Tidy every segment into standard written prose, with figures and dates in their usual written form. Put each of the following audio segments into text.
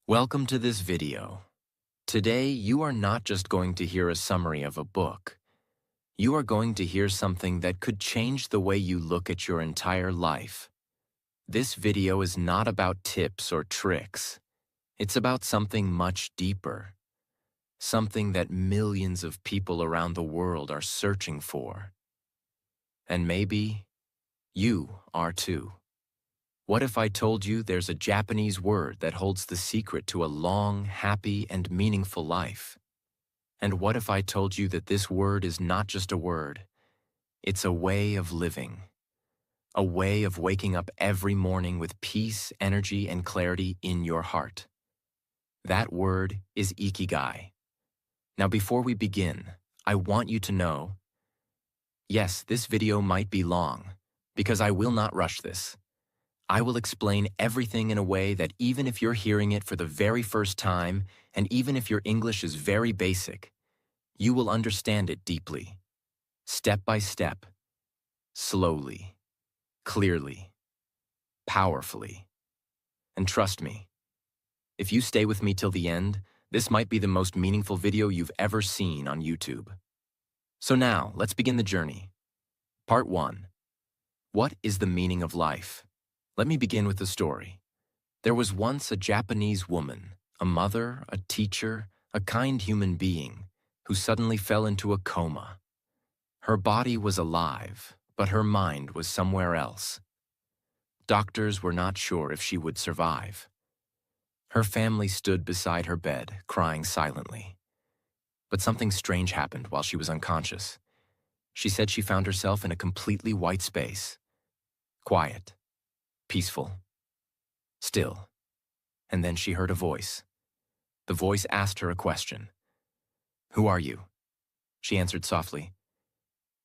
Welcome to this video. Today, you are not just going to hear a summary of a book. You are going to hear something that could change the way you look at your entire life. This video is not about tips or tricks. It's about something much deeper. Something that millions of people around the world are searching for. And maybe you are too. What if I told you there's a Japanese word that holds the secret to a long, happy, and meaningful life? And what if I told you that this word is not just a word, it's a way of living, a way of waking up every morning with peace, energy, and clarity in your heart? That word is Ikigai. Now, before we begin, I want you to know, yes, this video might be long, because I will not rush this. I will explain everything in a way that even if you're hearing it for the very first time, and even if your English is very basic, you will understand it deeply, step by step, slowly, clearly, powerfully. And trust me, if you stay with me till the end, this might be the most meaningful video you've ever seen on YouTube. So now, let's begin the journey. Part 1. What is the meaning of life? Let me begin with the story. There was once a Japanese woman, a mother, a teacher, a kind human being, who suddenly fell into a coma. Her body was alive, but her mind was somewhere else. Doctors were not sure if she would survive. Her family stood beside her bed, crying silently. But something strange happened while she was unconscious. She said she found herself in a completely white space. Quiet. Peaceful. Still. And then she heard a voice. The voice asked her a question. "Who are you?" She answered softly,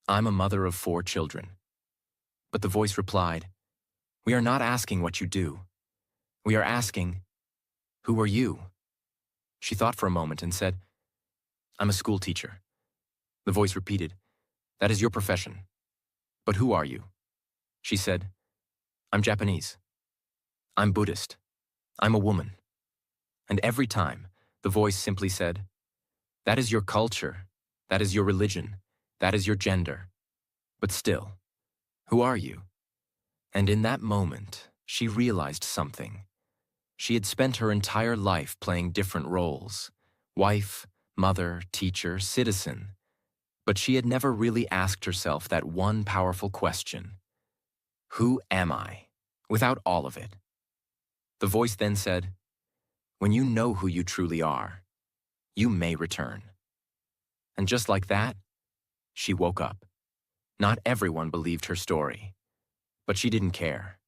"I'm a mother of 4 children." But the voice replied, "We are not asking what you do. We are asking, who are you?" She thought for a moment and said, "I'm a school teacher." The voice repeated, "That is your profession. But who are you?" She said, "I'm Japanese. I'm Buddhist. I'm a woman." And every time, the voice simply said, "That is your culture. That is your religion. That is your gender. But still, who are you?" And in that moment, she realized something. She had spent her entire life playing different roles: wife, mother, teacher, citizen. But she had never really asked herself that one powerful question. Who am I, without all of it? The voice then said, "When you know who you truly are, you may return." And just like that, she woke up. Not everyone believed her story, but she didn't care,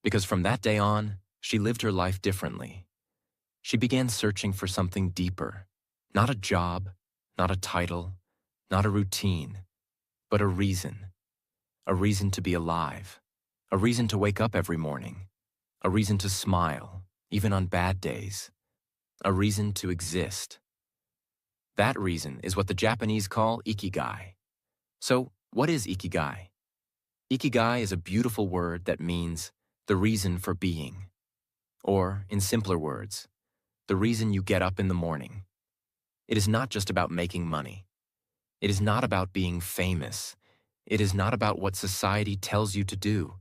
because from that day on, she lived her life differently. She began searching for something deeper, not a job, not a title, not a routine, but a reason to be alive. A reason to wake up every morning. A reason to smile, even on bad days. A reason to exist. That reason is what the Japanese call Ikigai. So, what is Ikigai? Ikigai is a beautiful word that means the reason for being. Or, in simpler words, the reason you get up in the morning. It is not just about making money. It is not about being famous. It is not about what society tells you to do.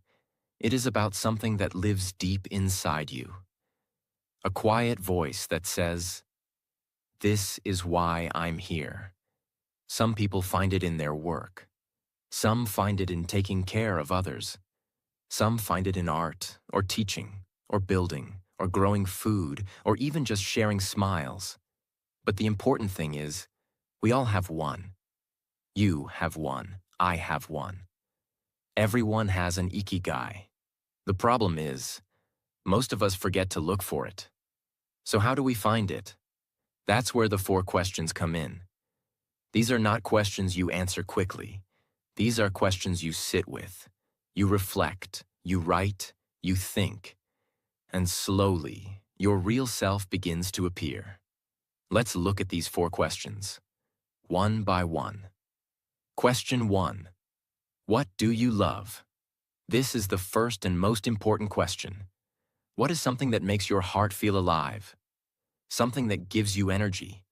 It is about something that lives deep inside you. A quiet voice that says, "This is why I'm here." Some people find it in their work. Some find it in taking care of others. Some find it in art, or teaching, or building, or growing food, or even just sharing smiles. But the important thing is, we all have one. You have one. I have one. Everyone has an Ikigai. The problem is, most of us forget to look for it. So how do we find it? That's where the 4 questions come in. These are not questions you answer quickly. These are questions you sit with. You reflect, you write, you think. And slowly, your real self begins to appear. Let's look at these 4 questions, one by one. Question 1. What do you love? This is the first and most important question. What is something that makes your heart feel alive? something that gives you energy,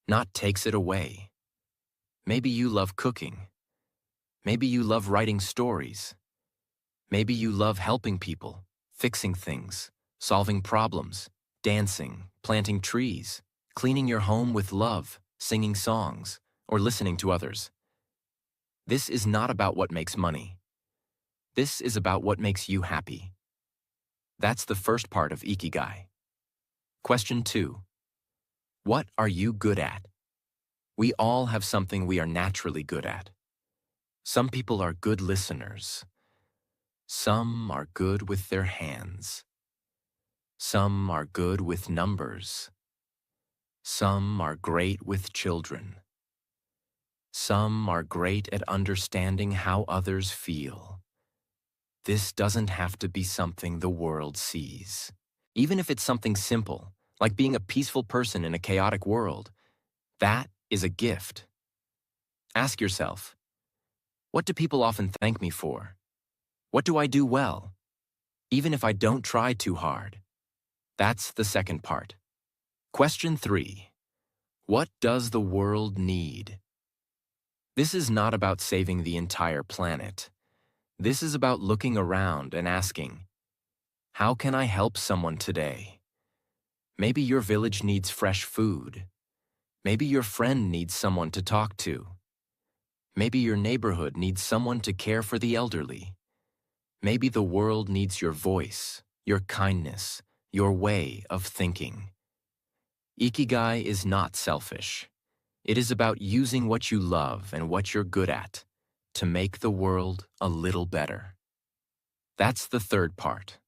not takes it away. Maybe you love cooking. Maybe you love writing stories. Maybe you love helping people, fixing things, solving problems, dancing, planting trees, cleaning your home with love, singing songs, or listening to others. This is not about what makes money. This is about what makes you happy. That's the first part of Ikigai. Question 2. What are you good at? We all have something we are naturally good at. Some people are good listeners. Some are good with their hands. Some are good with numbers. Some are great with children. Some are great at understanding how others feel. This doesn't have to be something the world sees. Even if it's something simple, like being a peaceful person in a chaotic world, that is a gift. Ask yourself, what do people often thank me for? What do I do well? Even if I don't try too hard. That's the second part. Question 3. What does the world need? This is not about saving the entire planet. This is about looking around and asking, how can I help someone today? Maybe your village needs fresh food. Maybe your friend needs someone to talk to. Maybe your neighborhood needs someone to care for the elderly. Maybe the world needs your voice, your kindness, your way of thinking. Ikigai is not selfish. It is about using what you love and what you're good at to make the world a little better. That's the third part.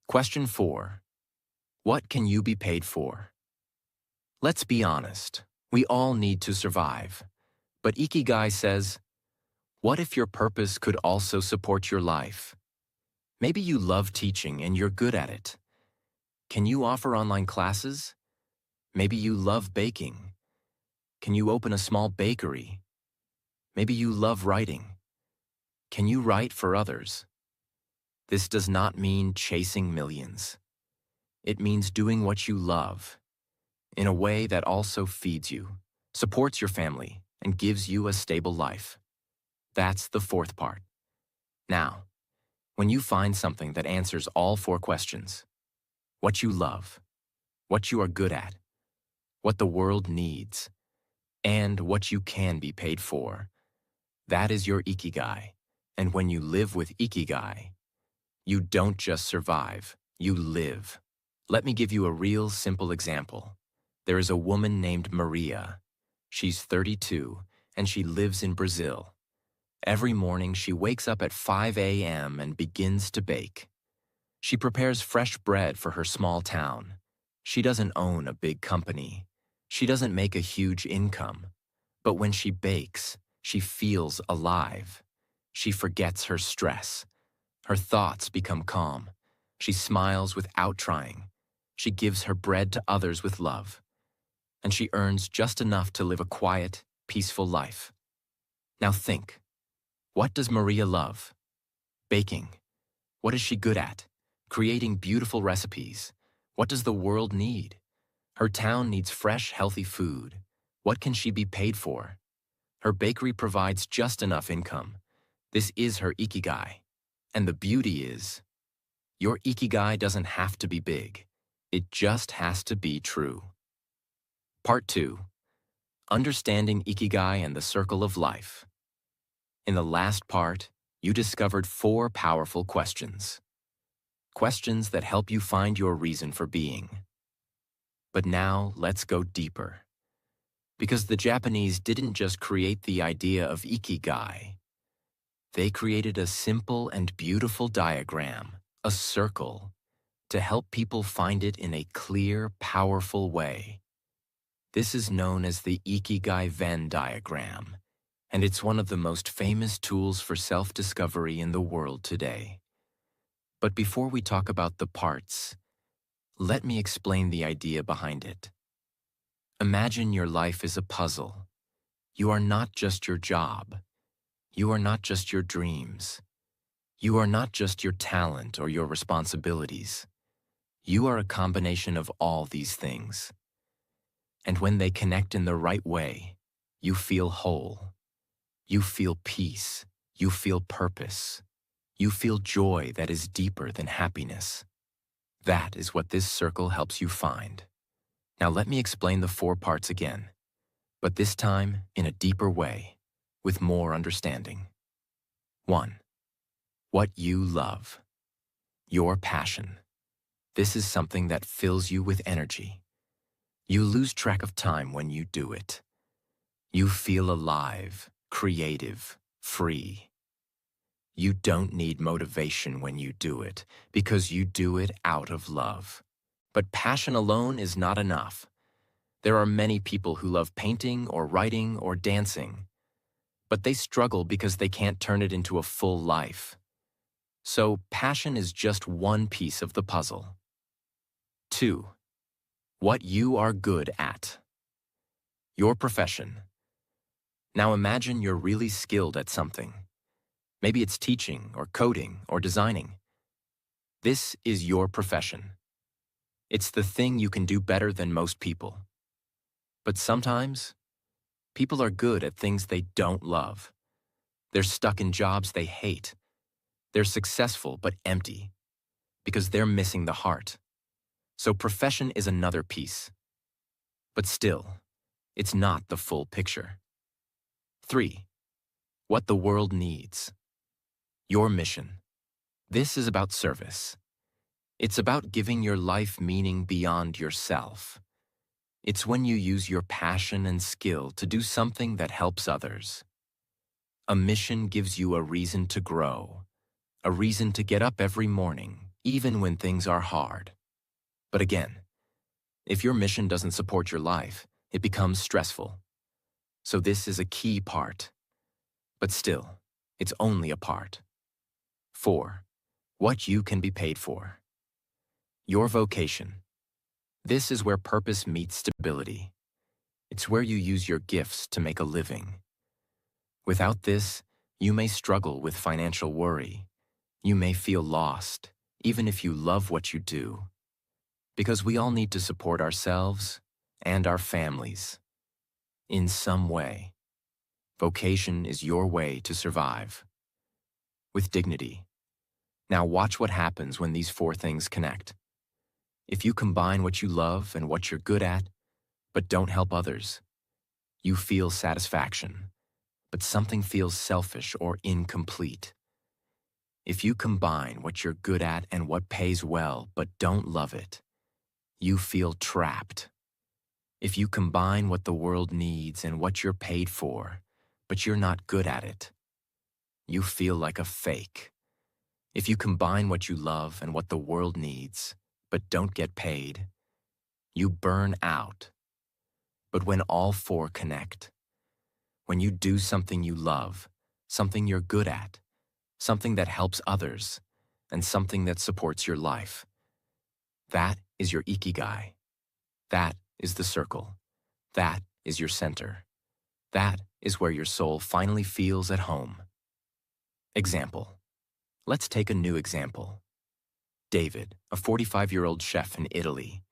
Question 4. What can you be paid for? Let's be honest. We all need to survive. But Ikigai says, what if your purpose could also support your life? Maybe you love teaching and you're good at it. Can you offer online classes? Maybe you love baking. Can you open a small bakery? Maybe you love writing. Can you write for others? This does not mean chasing millions. It means doing what you love in a way that also feeds you, supports your family, and gives you a stable life. That's the fourth part. Now, when you find something that answers all 4 questions, what you love, what you are good at, what the world needs, and what you can be paid for, that is your Ikigai. And when you live with Ikigai, you don't just survive, you live. Let me give you a real simple example. There is a woman named Maria. She's 32, and she lives in Brazil. Every morning, she wakes up at 5 a.m. and begins to bake. She prepares fresh bread for her small town. She doesn't own a big company. She doesn't make a huge income. But when she bakes, she feels alive. She forgets her stress. Her thoughts become calm. She smiles without trying. She gives her bread to others with love. And she earns just enough to live a quiet, peaceful life. Now think, what does Maria love? Baking. What is she good at? Creating beautiful recipes. What does the world need? Her town needs fresh, healthy food. What can she be paid for? Her bakery provides just enough income. This is her Ikigai. And the beauty is, your Ikigai doesn't have to be big. It just has to be true. Part 2. Understanding Ikigai and the Circle of Life. In the last part, you discovered 4 powerful questions. Questions that help you find your reason for being. But now, let's go deeper. Because the Japanese didn't just create the idea of Ikigai. They created a simple and beautiful diagram, a circle, to help people find it in a clear, powerful way. This is known as the Ikigai Venn diagram, and it's one of the most famous tools for self-discovery in the world today. But before we talk about the parts, let me explain the idea behind it. Imagine your life is a puzzle. You are not just your job. You are not just your dreams. You are not just your talent or your responsibilities. You are a combination of all these things. And when they connect in the right way, you feel whole. You feel peace. You feel purpose. You feel joy that is deeper than happiness. That is what this circle helps you find. Now let me explain the 4 parts again, but this time in a deeper way, with more understanding. 1. What you love. Your passion. This is something that fills you with energy. You lose track of time when you do it. You feel alive, creative, free. You don't need motivation when you do it, because you do it out of love. But passion alone is not enough. There are many people who love painting or writing or dancing, but they struggle because they can't turn it into a full life. So passion is just one piece of the puzzle. 2. What you are good at. Your profession. Now imagine you're really skilled at something. Maybe it's teaching or coding or designing. This is your profession. It's the thing you can do better than most people. But sometimes, people are good at things they don't love. They're stuck in jobs they hate. They're successful but empty, because they're missing the heart. So profession is another piece. But still, it's not the full picture. 3. What the world needs. Your mission. This is about service. It's about giving your life meaning beyond yourself. It's when you use your passion and skill to do something that helps others. A mission gives you a reason to grow, a reason to get up every morning, even when things are hard. But again, if your mission doesn't support your life, it becomes stressful. So this is a key part. But still, it's only a part. 4. What you can be paid for. Your vocation. This is where purpose meets stability. It's where you use your gifts to make a living. Without this, you may struggle with financial worry. You may feel lost, even if you love what you do. Because we all need to support ourselves and our families. In some way. Vocation is your way to survive. With dignity. Now watch what happens when these 4 things connect. If you combine what you love and what you're good at, but don't help others, you feel satisfaction, but something feels selfish or incomplete. If you combine what you're good at and what pays well, but don't love it, you feel trapped. If you combine what the world needs and what you're paid for, but you're not good at it, you feel like a fake. If you combine what you love and what the world needs, but don't get paid, you burn out. But when all 4 connect, when you do something you love, something you're good at, something that helps others, and something that supports your life, that is your Ikigai. That is the circle. That is your center. That is where your soul finally feels at home. Example. Let's take a new example. David, a 45-year-old chef in Italy.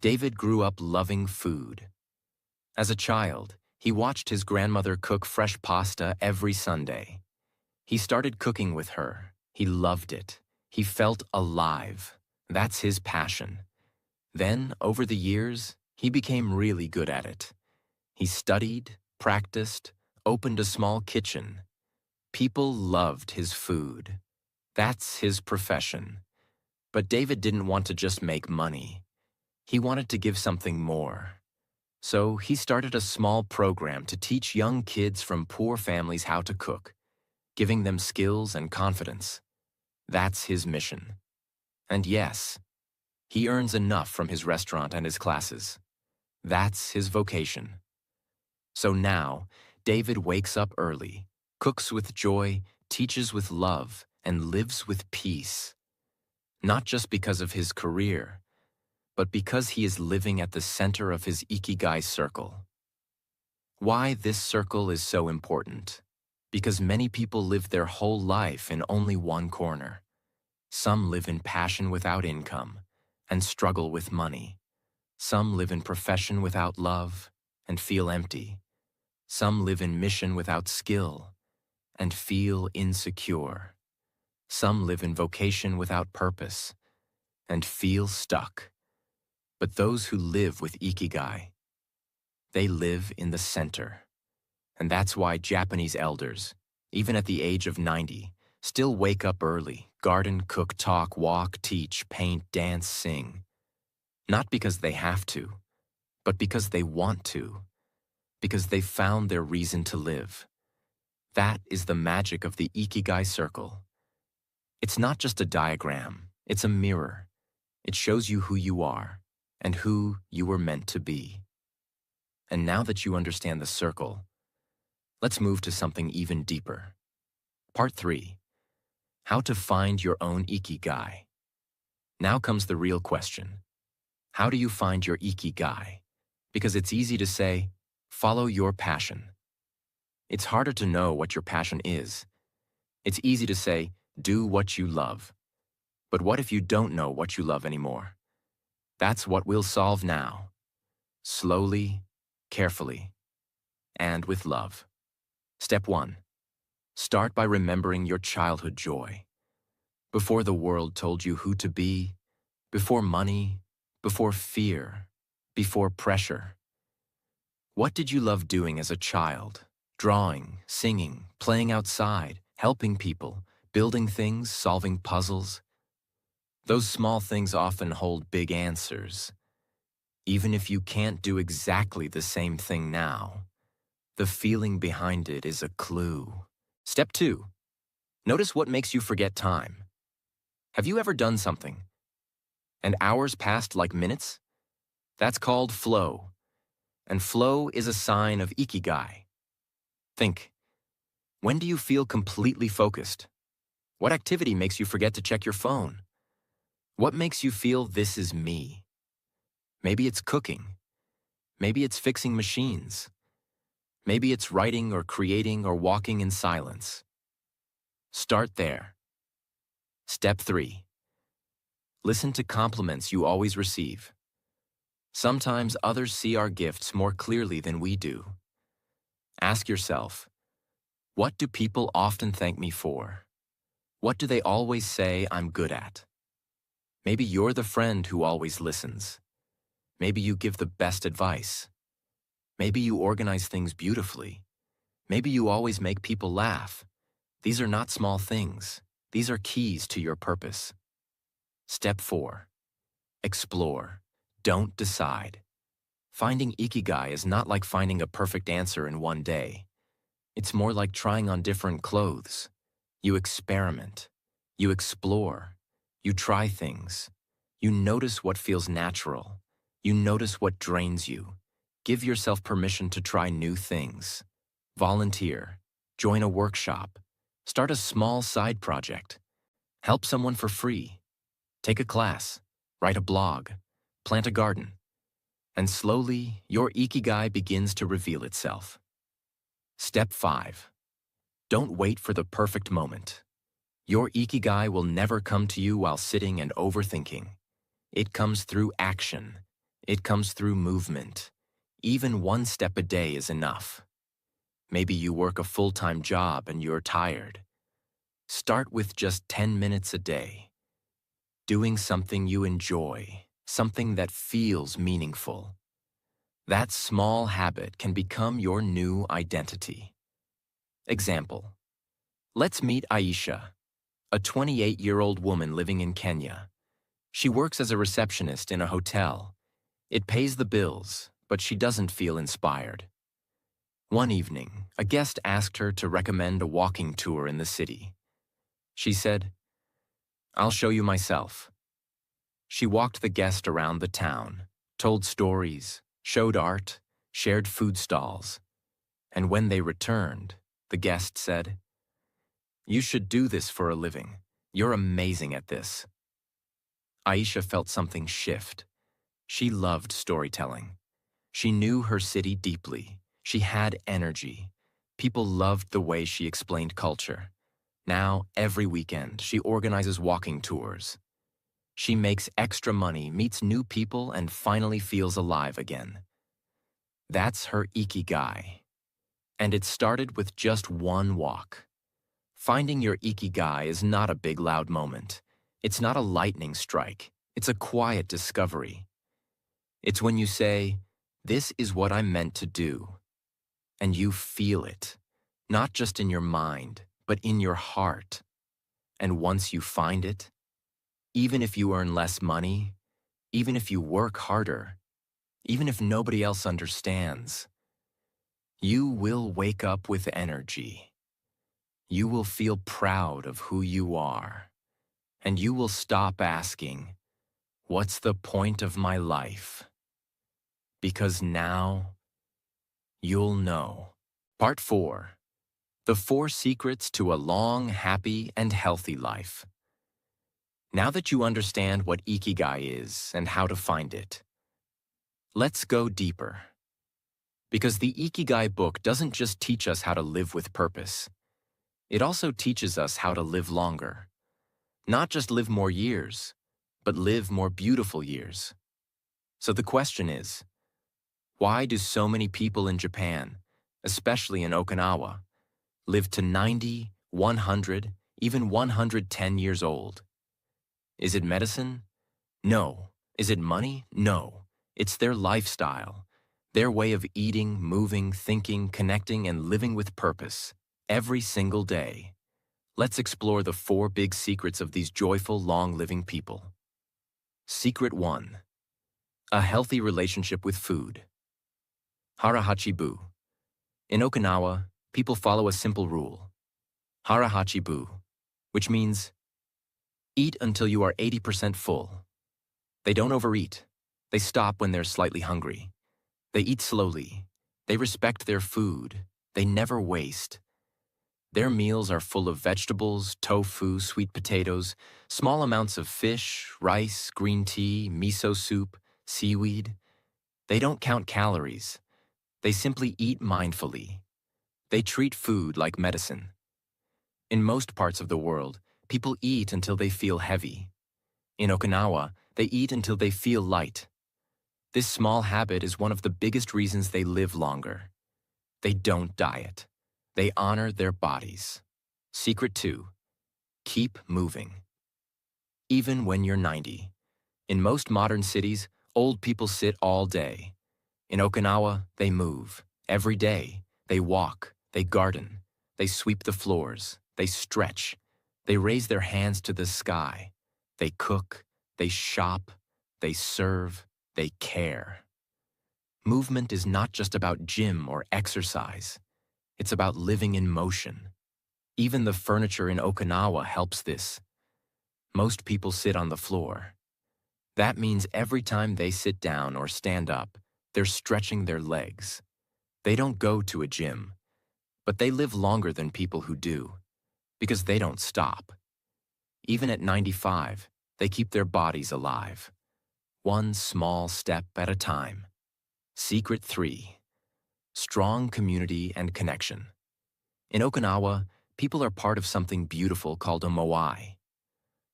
David grew up loving food. As a child, he watched his grandmother cook fresh pasta every Sunday. He started cooking with her. He loved it. He felt alive. That's his passion. Then, over the years, he became really good at it. He studied, practiced, opened a small kitchen. People loved his food. That's his profession. But David didn't want to just make money. He wanted to give something more. So he started a small program to teach young kids from poor families how to cook, giving them skills and confidence. That's his mission. And yes, he earns enough from his restaurant and his classes. That's his vocation. So now, David wakes up early, cooks with joy, teaches with love, and lives with peace. Not just because of his career, but because he is living at the center of his Ikigai circle. Why this circle is so important? Because many people live their whole life in only one corner. Some live in passion without income. and struggle with money. Some live in profession without love and feel empty. Some live in mission without skill and feel insecure. Some live in vocation without purpose and feel stuck. But those who live with Ikigai, they live in the center. And that's why Japanese elders, even at the age of 90, still wake up early, garden, cook, talk, walk, teach, paint, dance, sing. Not because they have to, but because they want to, because they found their reason to live. That is the magic of the Ikigai circle. It's not just a diagram, it's a mirror. It shows you who you are and who you were meant to be. And now that you understand the circle, let's move to something even deeper. Part 3. How to find your own Ikigai. Now comes the real question. How do you find your Ikigai? Because it's easy to say, follow your passion. It's harder to know what your passion is. It's easy to say, do what you love. But what if you don't know what you love anymore? That's what we'll solve now. Slowly, carefully, and with love. Step 1. Start by remembering your childhood joy. Before the world told you who to be, before money, before fear, before pressure. What did you love doing as a child? Drawing, singing, playing outside, helping people, building things, solving puzzles. Those small things often hold big answers. Even if you can't do exactly the same thing now, the feeling behind it is a clue. Step 2. Notice what makes you forget time. Have you ever done something and hours passed like minutes? That's called flow. And flow is a sign of Ikigai. Think, when do you feel completely focused? What activity makes you forget to check your phone? What makes you feel this is me? Maybe it's cooking. Maybe it's fixing machines. Maybe it's writing or creating or walking in silence. Start there. Step 3. Listen to compliments you always receive. Sometimes others see our gifts more clearly than we do. Ask yourself, what do people often thank me for? What do they always say I'm good at? Maybe you're the friend who always listens. Maybe you give the best advice. Maybe you organize things beautifully. Maybe you always make people laugh. These are not small things. These are keys to your purpose. Step 4. Explore. Don't decide. Finding Ikigai is not like finding a perfect answer in one day. It's more like trying on different clothes. You experiment. You explore. You try things. You notice what feels natural. You notice what drains you. Give yourself permission to try new things. Volunteer. Join a workshop. Start a small side project. Help someone for free. Take a class. Write a blog. Plant a garden. And slowly, your Ikigai begins to reveal itself. Step 5. Don't wait for the perfect moment. Your Ikigai will never come to you while sitting and overthinking. It comes through action. It comes through movement. Even one step a day is enough. Maybe you work a full-time job and you're tired. Start with just 10 minutes a day. Doing something you enjoy, something that feels meaningful. That small habit can become your new identity. Example. Let's meet Aisha, a 28-year-old woman living in Kenya. She works as a receptionist in a hotel. It pays the bills, but she doesn't feel inspired. One evening, a guest asked her to recommend a walking tour in the city. She said, "I'll show you myself." She walked the guest around the town, told stories, showed art, shared food stalls. And when they returned, the guest said, "You should do this for a living. You're amazing at this." Aisha felt something shift. She loved storytelling. She knew her city deeply. She had energy. People loved the way she explained culture. Now, every weekend, she organizes walking tours. She makes extra money, meets new people, and finally feels alive again. That's her Ikigai. And it started with just one walk. Finding your Ikigai is not a big loud moment. It's not a lightning strike. It's a quiet discovery. It's when you say, "This is what I'm meant to do." And you feel it, not just in your mind, but in your heart. And once you find it, even if you earn less money, even if you work harder, even if nobody else understands, you will wake up with energy. You will feel proud of who you are. And you will stop asking, "What's the point of my life?" Because now you'll know. Part 4. The 4 Secrets to a Long, Happy, and Healthy Life. Now that you understand what Ikigai is and how to find it, let's go deeper. Because the Ikigai book doesn't just teach us how to live with purpose. It also teaches us how to live longer. Not just live more years, but live more beautiful years. So the question is, why do so many people in Japan, especially in Okinawa, live to 90, 100, even 110 years old? Is it medicine? No. Is it money? No. It's their lifestyle, their way of eating, moving, thinking, connecting, and living with purpose every single day. Let's explore the 4 big secrets of these joyful, long-living people. Secret 1. A healthy relationship with food. Harahachibu. In Okinawa, people follow a simple rule. Harahachibu, which means eat until you are 80% full. They don't overeat. They stop when they're slightly hungry. They eat slowly. They respect their food. They never waste. Their meals are full of vegetables, tofu, sweet potatoes, small amounts of fish, rice, green tea, miso soup, seaweed. They don't count calories. They simply eat mindfully. They treat food like medicine. In most parts of the world, people eat until they feel heavy. In Okinawa, they eat until they feel light. This small habit is one of the biggest reasons they live longer. They don't diet. They honor their bodies. Secret 2. Keep moving. Even when you're 90. In most modern cities, old people sit all day. In Okinawa, they move. Every day, they walk, they garden, they sweep the floors, they stretch, they raise their hands to the sky, they cook, they shop, they serve, they care. Movement is not just about gym or exercise. It's about living in motion. Even the furniture in Okinawa helps this. Most people sit on the floor. That means every time they sit down or stand up, they're stretching their legs. They don't go to a gym, but they live longer than people who do, because they don't stop. Even at 95, they keep their bodies alive. One small step at a time. Secret 3. Strong community and connection. In Okinawa, people are part of something beautiful called a moai,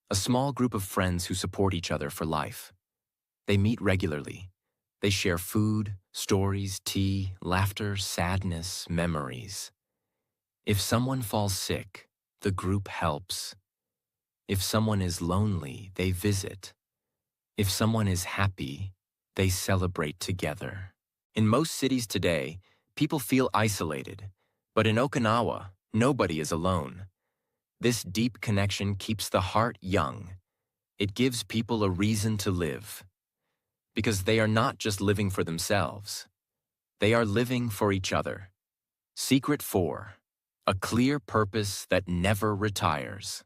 a small group of friends who support each other for life. They meet regularly. They share food, stories, tea, laughter, sadness, memories. If someone falls sick, the group helps. If someone is lonely, they visit. If someone is happy, they celebrate together. In most cities today, people feel isolated, but in Okinawa, nobody is alone. This deep connection keeps the heart young. It gives people a reason to live. Because they are not just living for themselves. They are living for each other. Secret 4. A clear purpose that never retires.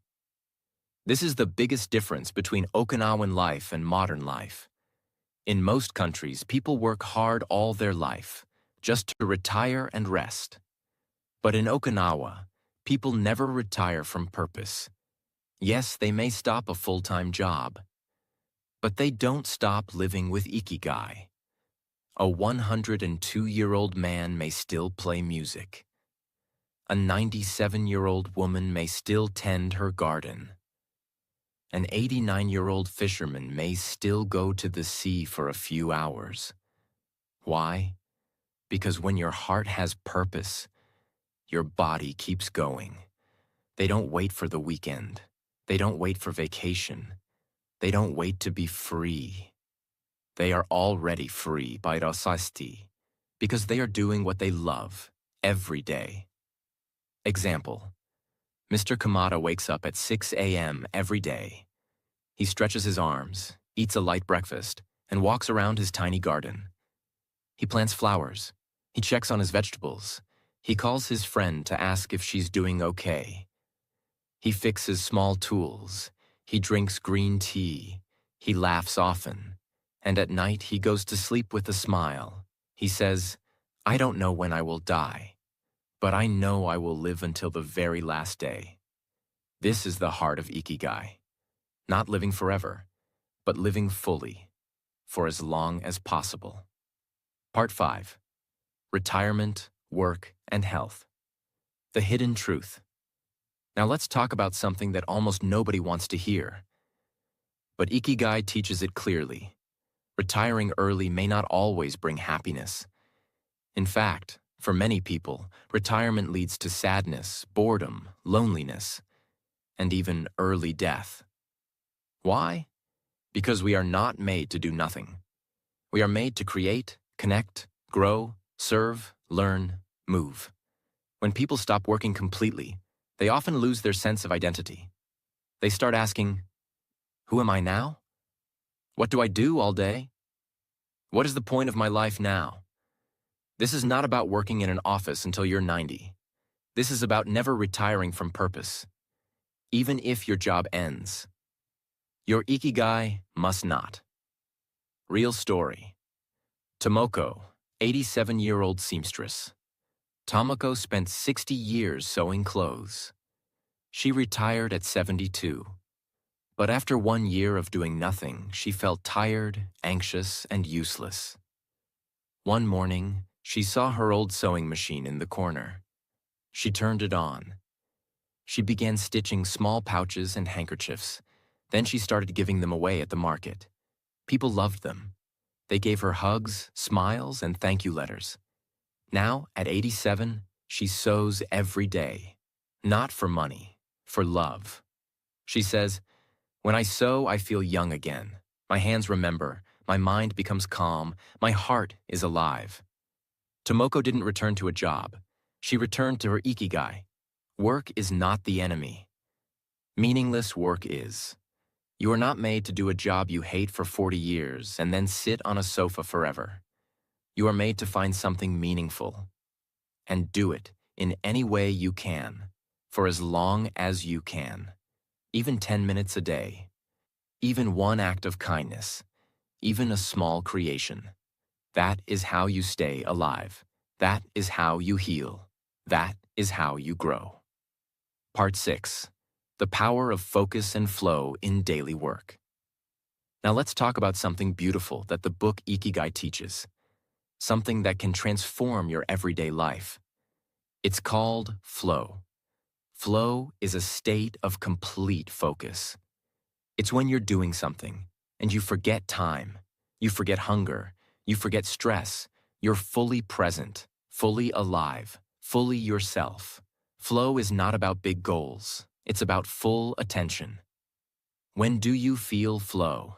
This is the biggest difference between Okinawan life and modern life. In most countries, people work hard all their life, just to retire and rest. But in Okinawa, people never retire from purpose. Yes, they may stop a full-time job, but they don't stop living with Ikigai. A 102-year-old man may still play music. A 97-year-old woman may still tend her garden. an 89-year-old fisherman may still go to the sea for a few hours. Why? Because when your heart has purpose, your body keeps going. They don't wait for the weekend. They don't wait for vacation. They don't wait to be free. They are already free by rasasti, because they are doing what they love every day. Example: Mr. Kamada wakes up at 6 a.m. every day. He stretches his arms, eats a light breakfast, and walks around his tiny garden. He plants flowers. He checks on his vegetables. He calls his friend to ask if she's doing okay. He fixes small tools. He drinks green tea. He laughs often. And at night he goes to sleep with a smile. He says, "I don't know when I will die, but I know I will live until the very last day." This is the heart of Ikigai. Not living forever, but living fully, for as long as possible. Part 5. Retirement, Work, and Health. The hidden truth. Now let's talk about something that almost nobody wants to hear. But Ikigai teaches it clearly. Retiring early may not always bring happiness. In fact, for many people, retirement leads to sadness, boredom, loneliness, and even early death. Why? Because we are not made to do nothing. We are made to create, connect, grow, serve, learn, move. When people stop working completely, they often lose their sense of identity. They start asking, "Who am I now? What do I do all day? What is the point of my life now?" This is not about working in an office until you're 90. This is about never retiring from purpose. Even if your job ends, your Ikigai must not. Real story. Tomoko, 87-year-old seamstress. Tomoko spent 60 years sewing clothes. She retired at 72. But after 1 year of doing nothing, she felt tired, anxious, and useless. One morning, she saw her old sewing machine in the corner. She turned it on. She began stitching small pouches and handkerchiefs. Then she started giving them away at the market. People loved them. They gave her hugs, smiles, and thank you letters. Now, at 87, she sews every day. Not for money, for love. She says, "When I sew, I feel young again. My hands remember, my mind becomes calm, my heart is alive." Tomoko didn't return to a job. She returned to her Ikigai. Work is not the enemy. Meaningless work is. You are not made to do a job you hate for 40 years and then sit on a sofa forever. You are made to find something meaningful. And do it in any way you can, for as long as you can. Even 10 minutes a day. Even one act of kindness. Even a small creation. That is how you stay alive. That is how you heal. That is how you grow. Part 6. The power of focus and flow in daily work. Now let's talk about something beautiful that the book Ikigai teaches. Something that can transform your everyday life. It's called flow. Flow is a state of complete focus. It's when you're doing something and you forget time, you forget hunger, you forget stress. You're fully present, fully alive, fully yourself. Flow is not about big goals. It's about full attention. When do you feel flow?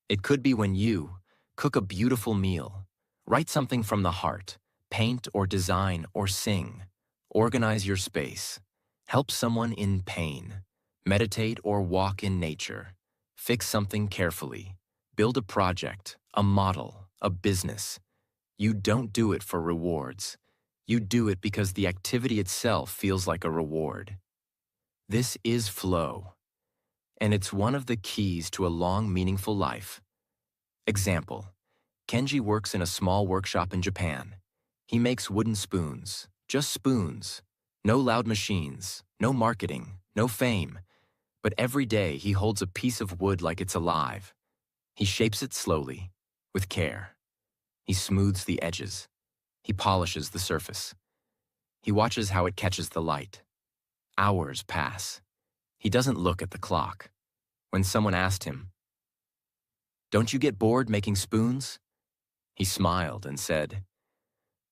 It could be when you cook a beautiful meal, write something from the heart, paint or design or sing, organize your space, help someone in pain, meditate or walk in nature, fix something carefully, build a project, a model, a business. You don't do it for rewards. You do it because the activity itself feels like a reward. This is flow, and it's one of the keys to a long, meaningful life. Example: Kenji works in a small workshop in Japan. He makes wooden spoons, just spoons. No loud machines, no marketing, no fame. But every day he holds a piece of wood like it's alive. He shapes it slowly, with care. He smooths the edges. He polishes the surface. He watches how it catches the light. Hours pass. He doesn't look at the clock. When someone asked him, "Don't you get bored making spoons?" he smiled and said,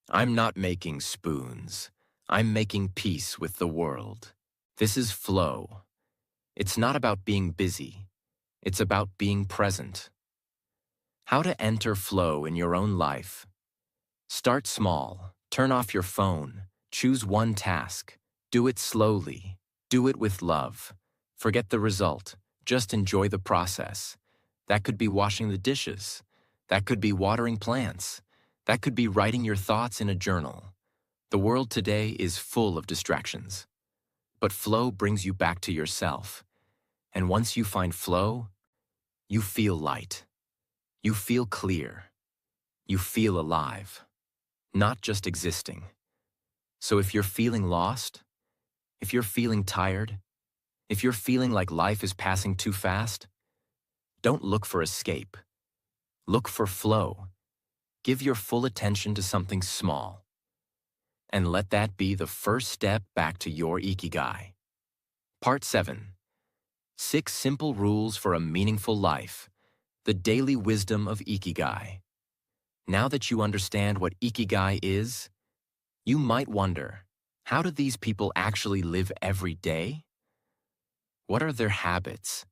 "I'm not making spoons. I'm making peace with the world. This is flow. It's not about being busy. It's about being present." How to enter flow in your own life. Start small. Turn off your phone. Choose one task. Do it slowly. Do it with love. Forget the result. Just enjoy the process. That could be washing the dishes. That could be watering plants. That could be writing your thoughts in a journal. The world today is full of distractions. But flow brings you back to yourself. And once you find flow, you feel light. You feel clear. You feel alive. Not just existing. So if you're feeling lost, if you're feeling tired, if you're feeling like life is passing too fast, don't look for escape. Look for flow. Give your full attention to something small. And let that be the first step back to your Ikigai. Part 7. 6 Simple Rules for a Meaningful Life. The Daily Wisdom of Ikigai. Now that you understand what Ikigai is, you might wonder, how do these people actually live every day? What are their habits?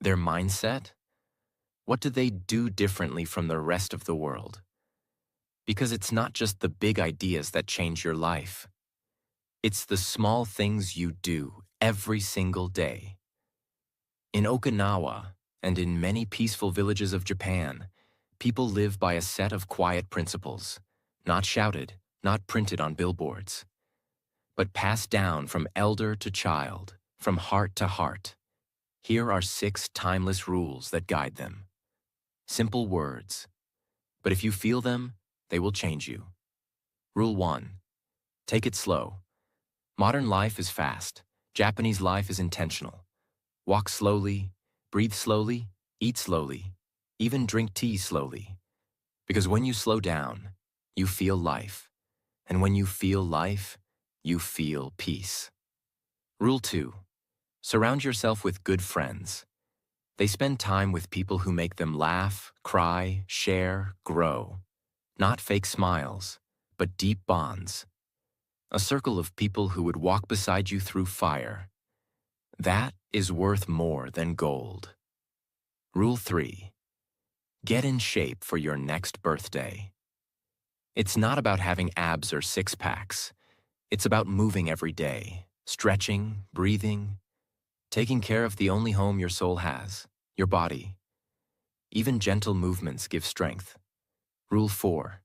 Their mindset? What do they do differently from the rest of the world? Because it's not just the big ideas that change your life. It's the small things you do every single day. In Okinawa and in many peaceful villages of Japan, people live by a set of quiet principles, not shouted, not printed on billboards, but passed down from elder to child, from heart to heart. Here are 6 timeless rules that guide them. Simple words, but if you feel them, they will change you. Rule 1. Take it slow. Modern life is fast. Japanese life is intentional. Walk slowly, breathe slowly, eat slowly, even drink tea slowly. Because when you slow down, you feel life. And when you feel life, you feel peace. Rule 2. Surround yourself with good friends. They spend time with people who make them laugh, cry, share, grow. Not fake smiles, but deep bonds. A circle of people who would walk beside you through fire. That is worth more than gold. Rule 3. Get in shape for your next birthday. It's not about having abs or six-packs. It's about moving every day, stretching, breathing, taking care of the only home your soul has, your body. Even gentle movements give strength. Rule 4.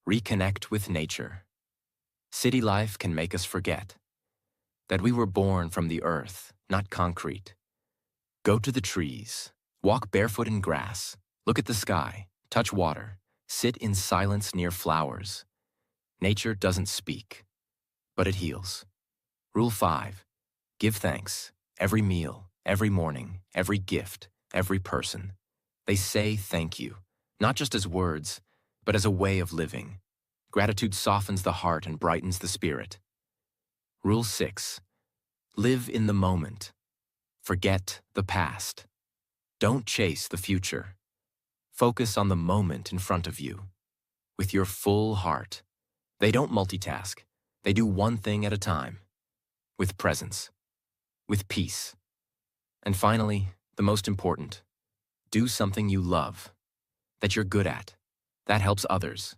Reconnect with nature. City life can make us forget that we were born from the earth, not concrete. Go to the trees, walk barefoot in grass, look at the sky, touch water, sit in silence near flowers. Nature doesn't speak, but it heals. Rule 5. Give thanks. Every meal, every morning, every gift, every person. They say thank you, not just as words, but as a way of living. Gratitude softens the heart and brightens the spirit. Rule 6. Live in the moment. Forget the past. Don't chase the future. Focus on the moment in front of you. With your full heart. They don't multitask. They do one thing at a time. With presence. With peace. And finally, the most important, do something you love, that you're good at, that helps others,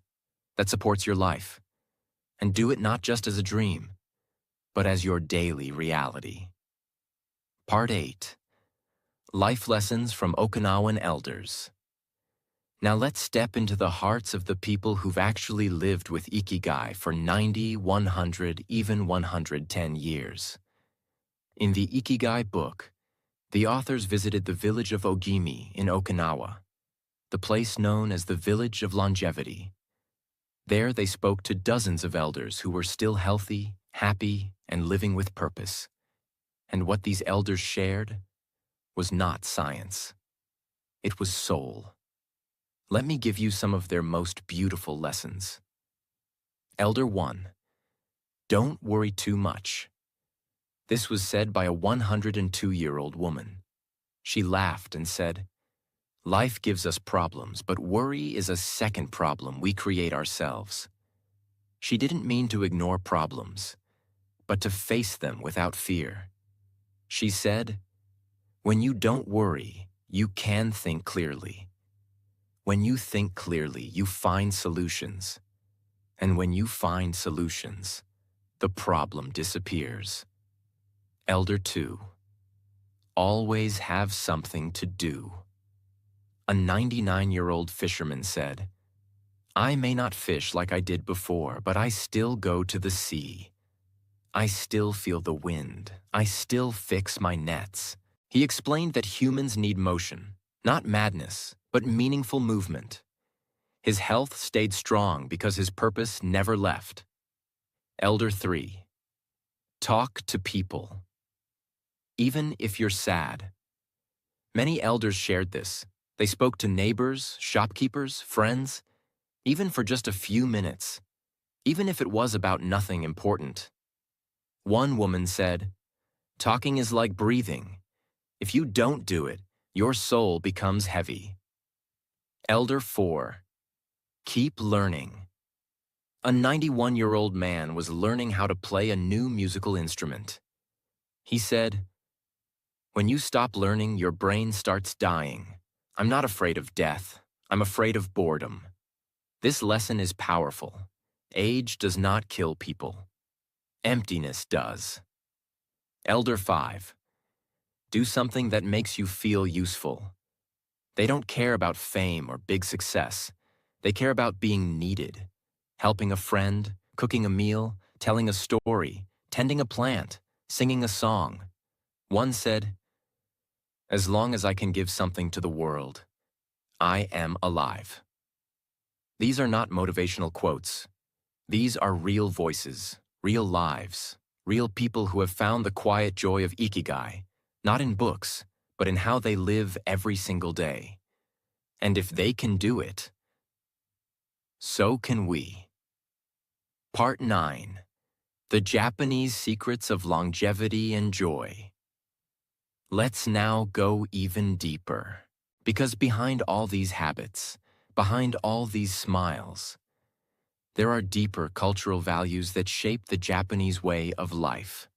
that supports your life. And do it not just as a dream, but as your daily reality. Part 8. Life Lessons from Okinawan Elders. Now let's step into the hearts of the people who've actually lived with Ikigai for 90, 100, even 110 years. In the Ikigai book, the authors visited the village of Ogimi in Okinawa, the place known as the Village of Longevity. There they spoke to dozens of elders who were still healthy, happy, and living with purpose. And what these elders shared was not science. It was soul. Let me give you some of their most beautiful lessons. Elder 1. Don't worry too much. This was said by a 102-year-old woman. She laughed and said, "Life gives us problems, but worry is a second problem we create ourselves." She didn't mean to ignore problems, but to face them without fear. She said, "When you don't worry, you can think clearly. When you think clearly, you find solutions. And when you find solutions, the problem disappears." Elder 2. Always have something to do. A 99-year-old fisherman said, "I may not fish like I did before, but I still go to the sea. I still feel the wind. I still fix my nets." He explained that humans need motion, not madness, but meaningful movement. His health stayed strong because his purpose never left. Elder 3. Talk to people. Even if you're sad. Many elders shared this. They spoke to neighbors, shopkeepers, friends, even for just a few minutes, even if it was about nothing important. One woman said, "Talking is like breathing. If you don't do it, your soul becomes heavy." Elder 4. Keep learning. A 91-year-old man was learning how to play a new musical instrument. He said, "When you stop learning, your brain starts dying. I'm not afraid of death. I'm afraid of boredom." This lesson is powerful. Age does not kill people. Emptiness does. Elder 5. Do something that makes you feel useful. They don't care about fame or big success. They care about being needed. Helping a friend, cooking a meal, telling a story, tending a plant, singing a song. One said, "As long as I can give something to the world, I am alive." These are not motivational quotes. These are real voices, real lives, real people who have found the quiet joy of Ikigai, not in books, but in how they live every single day. And if they can do it, so can we. Part 9. The Japanese Secrets of Longevity and Joy. Let's now go even deeper, because behind all these habits, behind all these smiles, there are deeper cultural values that shape the Japanese way of life.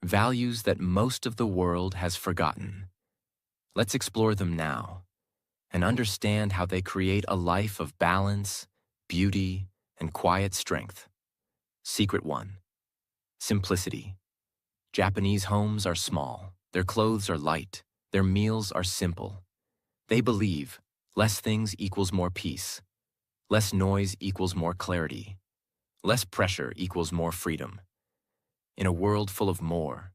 Values that most of the world has forgotten. Let's explore them now and understand how they create a life of balance, beauty, and quiet strength. Secret 1. Simplicity. Japanese homes are small, their clothes are light, their meals are simple. They believe less things equals more peace, less noise equals more clarity, less pressure equals more freedom. In a world full of more,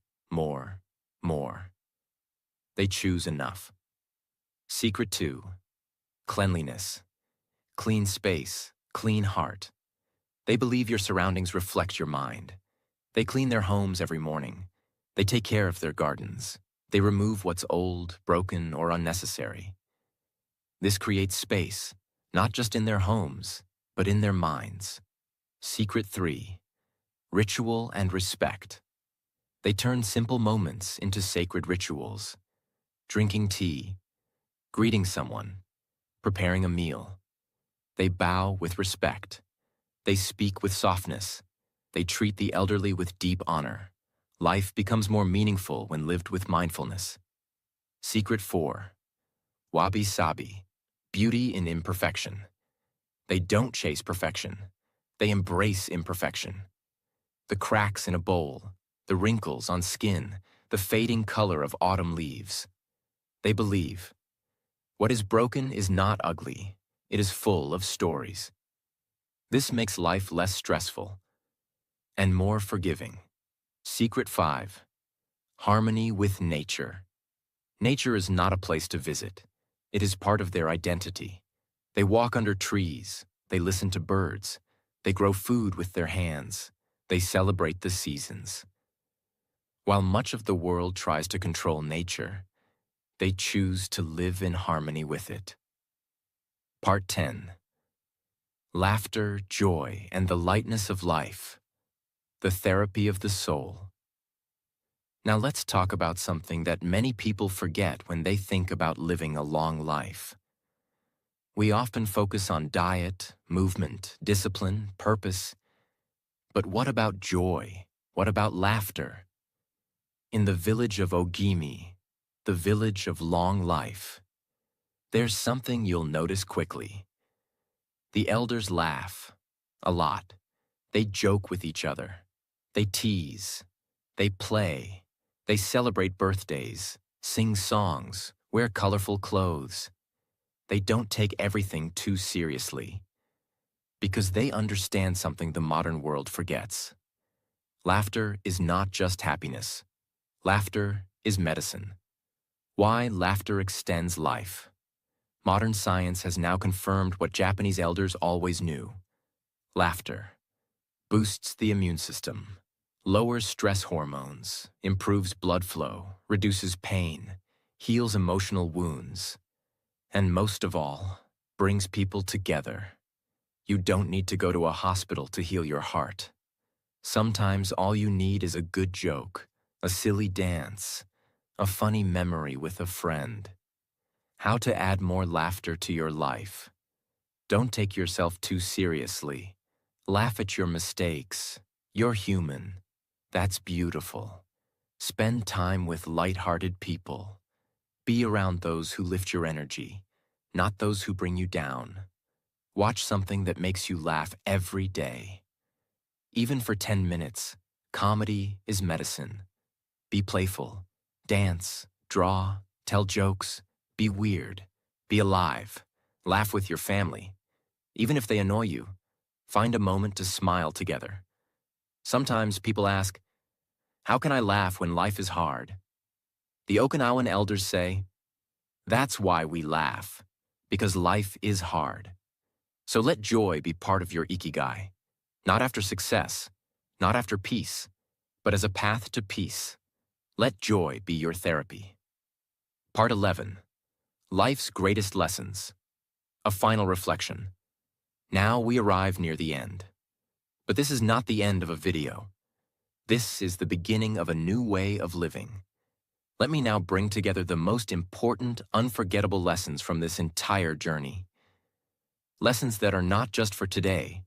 they choose enough. Secret 2. Cleanliness. Clean space, clean heart. They believe your surroundings reflect your mind. They clean their homes every morning. They take care of their gardens. They remove what's old, broken, or unnecessary. This creates space, not just in their homes, but in their minds. Secret 3. Ritual and respect. They turn simple moments into sacred rituals. Drinking tea, greeting someone, preparing a meal. They bow with respect. They speak with softness. They treat the elderly with deep honor. Life becomes more meaningful when lived with mindfulness. Secret 4. Wabi-sabi. Beauty in imperfection. They don't chase perfection. They embrace imperfection. The cracks in a bowl, the wrinkles on skin, the fading color of autumn leaves. They believe what is broken is not ugly. It is full of stories. This makes life less stressful and more forgiving. Secret 5. Harmony with nature. Nature is not a place to visit. It is part of their identity. They walk under trees. They listen to birds. They grow food with their hands. They celebrate the seasons. While much of the world tries to control nature, they choose to live in harmony with it. Part 10. Laughter, joy, and the lightness of life. The therapy of the soul. Now let's talk about something that many people forget when they think about living a long life. We often focus on diet, movement, discipline, purpose. But what about joy? What about laughter? In the village of Ogimi, the village of long life, there's something you'll notice quickly. The elders laugh a lot. They joke with each other. They tease. They play. They celebrate birthdays, sing songs, wear colorful clothes. They don't take everything too seriously because they understand something the modern world forgets. Laughter is not just happiness. Laughter is medicine. Why laughter extends life. Modern science has now confirmed what Japanese elders always knew. Laughter boosts the immune system, lowers stress hormones, improves blood flow, reduces pain, heals emotional wounds, and most of all, brings people together. You don't need to go to a hospital to heal your heart. Sometimes all you need is a good joke, a silly dance, a funny memory with a friend. How to add more laughter to your life. Don't take yourself too seriously. Laugh at your mistakes. You're human. That's beautiful. Spend time with light-hearted people. Be around those who lift your energy, not those who bring you down. Watch something that makes you laugh every day. Even for 10 minutes, comedy is medicine. Be playful. Dance, draw, tell jokes. Be weird. Be alive. Laugh with your family. Even if they annoy you, find a moment to smile together. Sometimes people ask, how can I laugh when life is hard? The Okinawan elders say, that's why we laugh, because life is hard. So let joy be part of your Ikigai, not after success, not after peace, but as a path to peace. Let joy be your therapy. Part 11. Life's Greatest Lessons. A final reflection. Now we arrive near the end. But this is not the end of a video. This is the beginning of a new way of living. Let me now bring together the most important, unforgettable lessons from this entire journey. Lessons that are not just for today,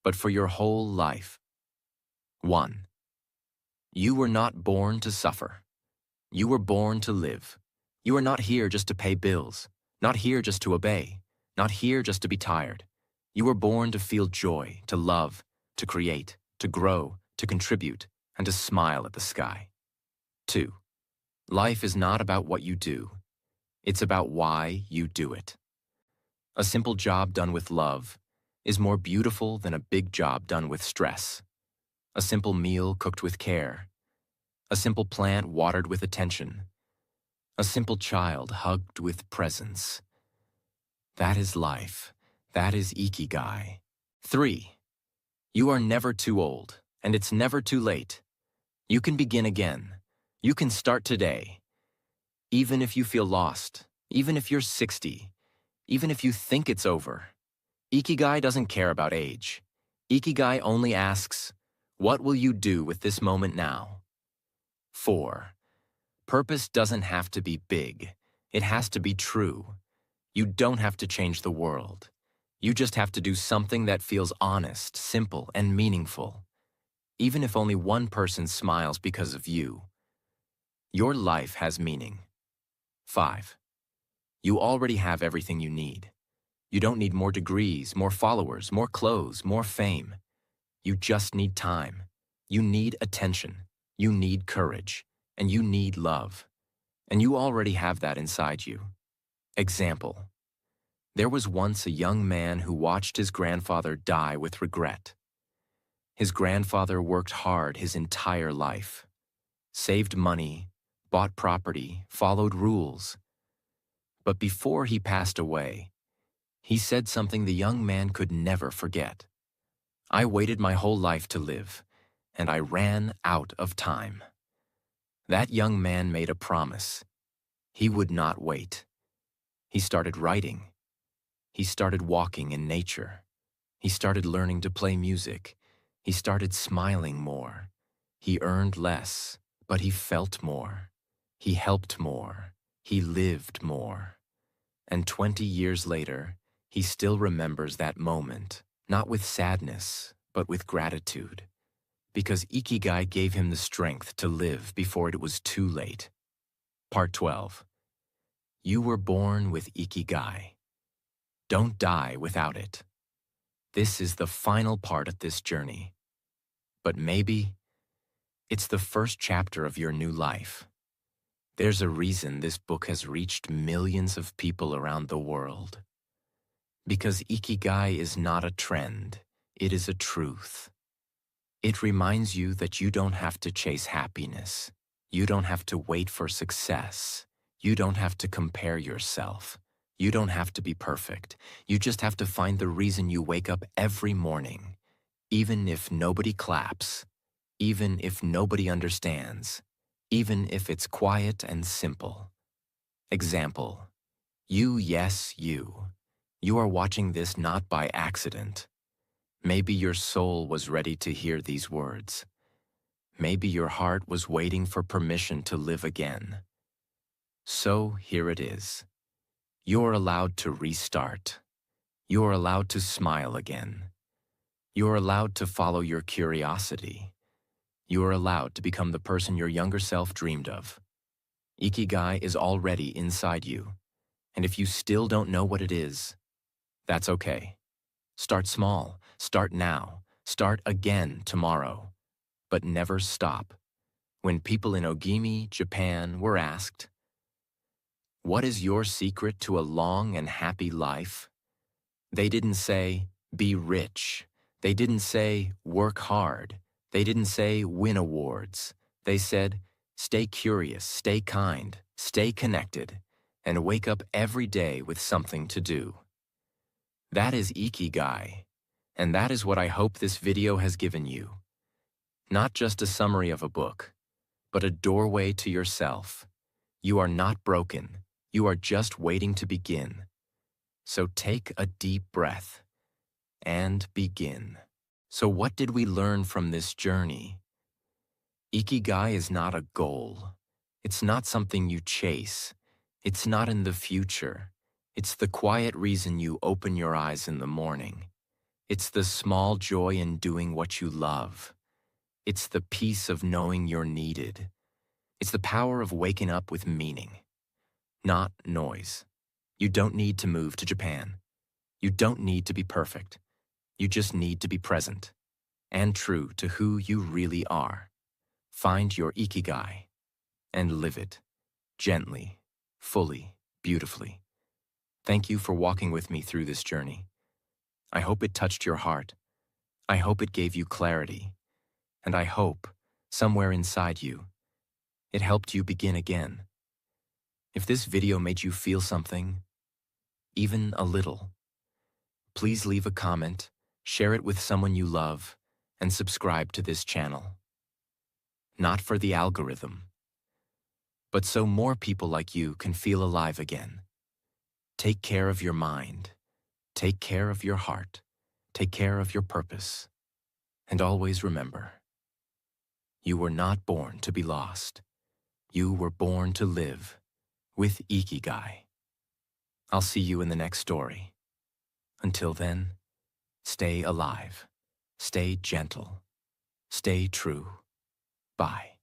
but for your whole life. 1. You were not born to suffer. You were born to live. You are not here just to pay bills, not here just to obey, not here just to be tired. You were born to feel joy, to love, to create, to grow, to contribute, and to smile at the sky. 2. Life is not about what you do. It's about why you do it. A simple job done with love is more beautiful than a big job done with stress. A simple meal cooked with care. A simple plant watered with attention. A simple child hugged with presence. That is life. That is Ikigai. 3. You are never too old, and it's never too late. You can begin again. You can start today. Even if you feel lost, even if you're 60, even if you think it's over. Ikigai doesn't care about age. Ikigai only asks, what will you do with this moment now? 4. Purpose doesn't have to be big. It has to be true. You don't have to change the world. You just have to do something that feels honest, simple, and meaningful. Even if only one person smiles because of you. Your life has meaning. 5. You already have everything you need. You don't need more degrees, more followers, more clothes, more fame. You just need time. You need attention. You need courage. And you need love. And you already have that inside you. Example. There was once a young man who watched his grandfather die with regret. His grandfather worked hard his entire life. Saved money, bought property, followed rules. But before he passed away, he said something the young man could never forget. I waited my whole life to live, and I ran out of time. That young man made a promise. He would not wait. He started writing. He started walking in nature. He started learning to play music. He started smiling more. He earned less, But he felt more. He helped more. He lived more. And 20 years later, he still remembers that moment, not with sadness, but with gratitude. Because Ikigai gave him the strength to live before it was too late. Part 12. You were born with Ikigai. Don't die without it. This is the final part of this journey. But maybe it's the first chapter of your new life. There's a reason this book has reached millions of people around the world. Because Ikigai is not a trend, it is a truth. It reminds you that you don't have to chase happiness. You don't have to wait for success. You don't have to compare yourself. You don't have to be perfect. You just have to find the reason you wake up every morning, even if nobody claps, even if nobody understands, even if it's quiet and simple. Example, yes, you. You are watching this not by accident. Maybe your soul was ready to hear these words. Maybe your heart was waiting for permission to live again. So here it is. You're allowed to restart. You're allowed to smile again. You're allowed to follow your curiosity. You're allowed to become the person your younger self dreamed of. Ikigai is already inside you. And if you still don't know what it is, that's okay. Start small. Start now. Start again tomorrow. But never stop. When people in Ogimi, Japan, were asked, "What is your secret to a long and happy life?" They didn't say, "Be rich." They didn't say, "Work hard." They didn't say, "Win awards." They said, "Stay curious, stay kind, stay connected, and wake up every day with something to do." That is Ikigai, and that is what I hope this video has given you. Not just a summary of a book, but a doorway to yourself. You are not broken. You are just waiting to begin. So take a deep breath and begin. So what did we learn from this journey? Ikigai is not a goal. It's not something you chase. It's not in the future. It's the quiet reason you open your eyes in the morning. It's the small joy in doing what you love. It's the peace of knowing you're needed. It's the power of waking up with meaning, not noise. You don't need to move to Japan. You don't need to be perfect. You just need to be present and true to who you really are. Find your Ikigai and live it gently, fully, beautifully. Thank you for walking with me through this journey. I hope it touched your heart. I hope it gave you clarity. And I hope, somewhere inside you, it helped you begin again. If this video made you feel something, even a little, please leave a comment, share it with someone you love, and subscribe to this channel. Not for the algorithm, but so more people like you can feel alive again. Take care of your mind. Take care of your heart. Take care of your purpose. And always remember, you were not born to be lost. You were born to live with Ikigai. I'll see you in the next story. Until then, stay alive, stay gentle, stay true. Bye.